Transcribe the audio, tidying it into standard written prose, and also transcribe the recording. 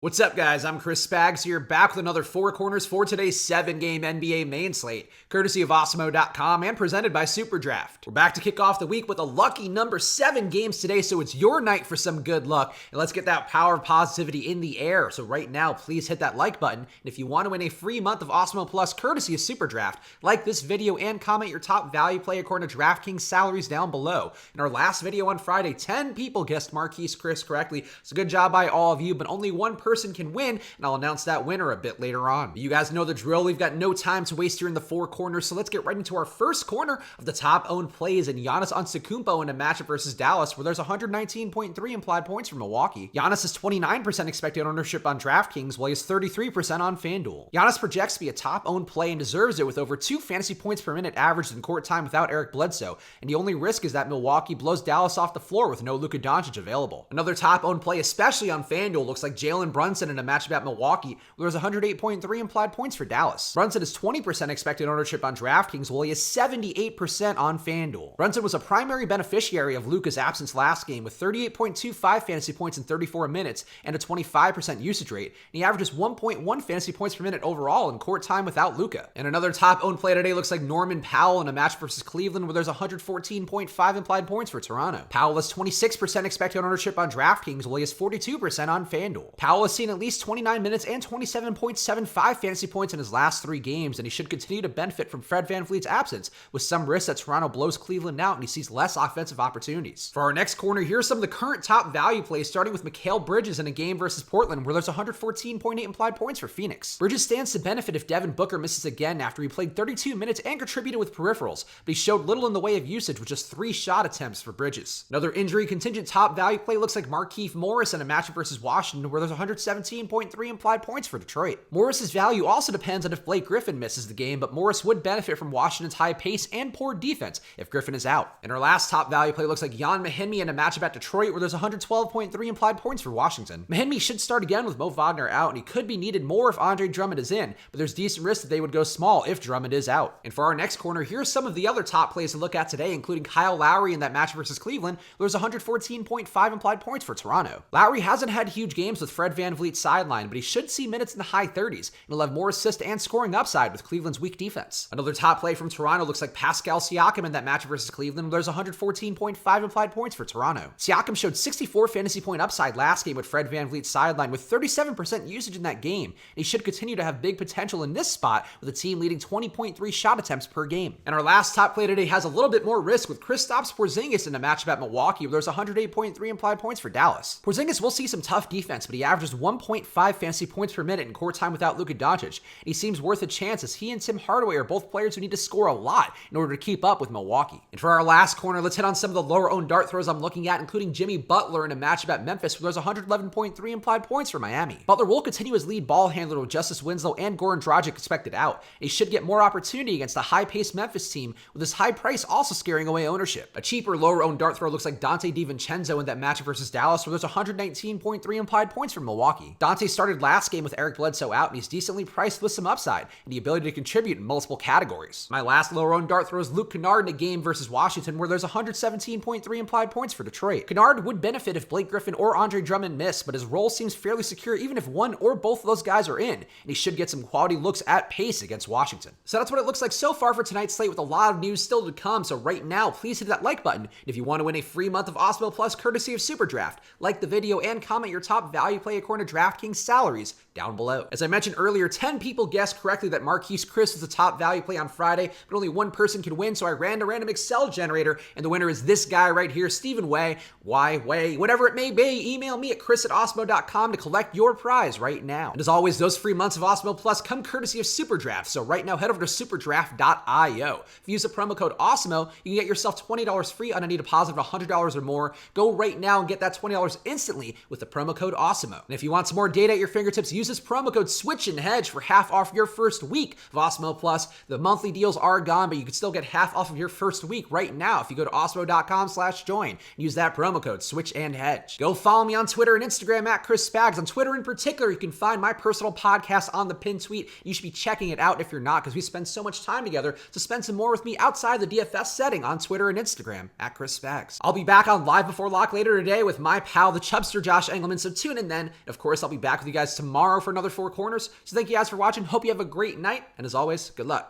What's up, guys? I'm Chris Spags here, back with another Four Corners for today's 7-game NBA main slate, courtesy of Awesemo.com and presented by SuperDraft. We're back to kick off the week with a lucky number 7 games today, so it's your night for some good luck, and let's get that power of positivity in the air. So right now, please hit that like button, and if you want to win a free month of Awesemo Plus courtesy of SuperDraft, like this video and comment your top value play according to DraftKings salaries down below. In our last video on Friday, 10 people guessed Marquese Chriss correctly, so good job by all of you, but only one person can win, and I'll announce that winner a bit later on. You guys know the drill. We've got no time to waste here in the Four Corners, so let's get right into our first corner of the top owned plays in Giannis Antetokounmpo in a matchup versus Dallas, where there's 119.3 implied points for Milwaukee. Giannis is 29% expected ownership on DraftKings, while he's 33% on FanDuel. Giannis projects to be a top owned play and deserves it with over 2 fantasy points per minute averaged in court time without Eric Bledsoe, and the only risk is that Milwaukee blows Dallas off the floor with no Luka Doncic available. Another top owned play, especially on FanDuel, looks like Jalen Brunson in a matchup at Milwaukee, where there's 108.3 implied points for Dallas. Brunson is 20% expected ownership on DraftKings, while he is 78% on FanDuel. Brunson was a primary beneficiary of Luka's absence last game with 38.25 fantasy points in 34 minutes and a 25% usage rate, and he averages 1.1 fantasy points per minute overall in court time without Luka. And another top owned play today looks like Norman Powell in a match versus Cleveland, where there's 114.5 implied points for Toronto. Powell is 26% expected ownership on DraftKings, while he is 42% on FanDuel. Powell has seen at least 29 minutes and 27.75 fantasy points in his last 3 games, and he should continue to benefit from Fred VanVleet's absence, with some risk that Toronto blows Cleveland out and he sees less offensive opportunities. For our next corner, here are some of the current top value plays, starting with Mikal Bridges in a game versus Portland, where there's 114.8 implied points for Phoenix. Bridges stands to benefit if Devin Booker misses again after he played 32 minutes and contributed with peripherals, but he showed little in the way of usage with just 3 shot attempts for Bridges. Another injury contingent top value play looks like Markieff Morris in a matchup versus Washington, where there's 117.3 implied points for Detroit. Morris's value also depends on if Blake Griffin misses the game, but Morris would benefit from Washington's high pace and poor defense if Griffin is out. And our last top value play looks like Jan Mahinmi in a matchup at Detroit, where there's 112.3 implied points for Washington. Mahinmi should start again with Mo Wagner out, and he could be needed more if Andre Drummond is in, but there's decent risk that they would go small if Drummond is out. And for our next corner, here's some of the other top plays to look at today, including Kyle Lowry in that match versus Cleveland, where there's 114.5 implied points for Toronto. Lowry hasn't had huge games with Fred VanVleet sidelined, but he should see minutes in the high 30s, and he'll have more assist and scoring upside with Cleveland's weak defense. Another top play from Toronto looks like Pascal Siakam in that match versus Cleveland, where there's 114.5 implied points for Toronto. Siakam showed 64 fantasy point upside last game with Fred VanVleet sidelined, with 37% usage in that game, and he should continue to have big potential in this spot, with the team leading 20.3 shot attempts per game. And our last top play today has a little bit more risk with Kristaps Porzingis in a matchup at Milwaukee, where there's 108.3 implied points for Dallas. Porzingis will see some tough defense, but he averages 1.5 fantasy points per minute in court time without Luka Doncic, and he seems worth a chance as he and Tim Hardaway are both players who need to score a lot in order to keep up with Milwaukee. And for our last corner, let's hit on some of the lower owned dart throws I'm looking at, including Jimmy Butler in a matchup at Memphis, where there's 111.3 implied points for Miami. Butler will continue his lead ball handler with Justice Winslow and Goran Dragic expected out, and he should get more opportunity against the high-paced Memphis team, with his high price also scaring away ownership. A cheaper lower owned dart throw looks like Dante DiVincenzo in that matchup versus Dallas, where there's 119.3 implied points for Milwaukee. Dante started last game with Eric Bledsoe out, and he's decently priced with some upside and the ability to contribute in multiple categories. My last lower owned dart throw is Luke Kennard in a game versus Washington, where there's 117.3 implied points for Detroit. Kennard would benefit if Blake Griffin or Andre Drummond miss, but his role seems fairly secure even if one or both of those guys are in, and he should get some quality looks at pace against Washington. So that's what it looks like so far for tonight's slate, with a lot of news still to come. So right now, please hit that like button, and if you want to win a free month of Awesemo Plus courtesy of SuperDraft, like the video and comment your top value play according to DraftKings salaries down below. As I mentioned earlier, 10 people guessed correctly that Marquese Chriss was the top value play on Friday, but only one person could win, so I ran a random Excel generator, and the winner is this guy right here, Stephen Way. Way, whatever it may be, email me at chris@awesemo.com to collect your prize right now. And as always, those free months of Awesemo Plus come courtesy of SuperDraft, so right now head over to superdraft.io. If you use the promo code AWESEMO, you can get yourself $20 free on any deposit of $100 or more. Go right now and get that $20 instantly with the promo code AWESEMO. And if you want some more data at your fingertips, use this promo code SWITCH and HEDGE for half off your first week of Awesemo Plus. The monthly deals are gone, but you can still get half off of your first week right now if you go to awesemo.com/join and use that promo code SWITCH and HEDGE. Go follow me on Twitter and Instagram at Chris Spags. On Twitter in particular, you can find my personal podcast on the pinned tweet. You should be checking it out if you're not, because we spend so much time together. So spend some more with me outside the DFS setting on Twitter and Instagram at Chris Spags. I'll be back on Live Before Lock later today with my pal, the Chubster Josh Engelman. So tune in then. Of course, I'll be back with you guys tomorrow for another Four Corners. So thank you guys for watching. Hope you have a great night. And as always, good luck.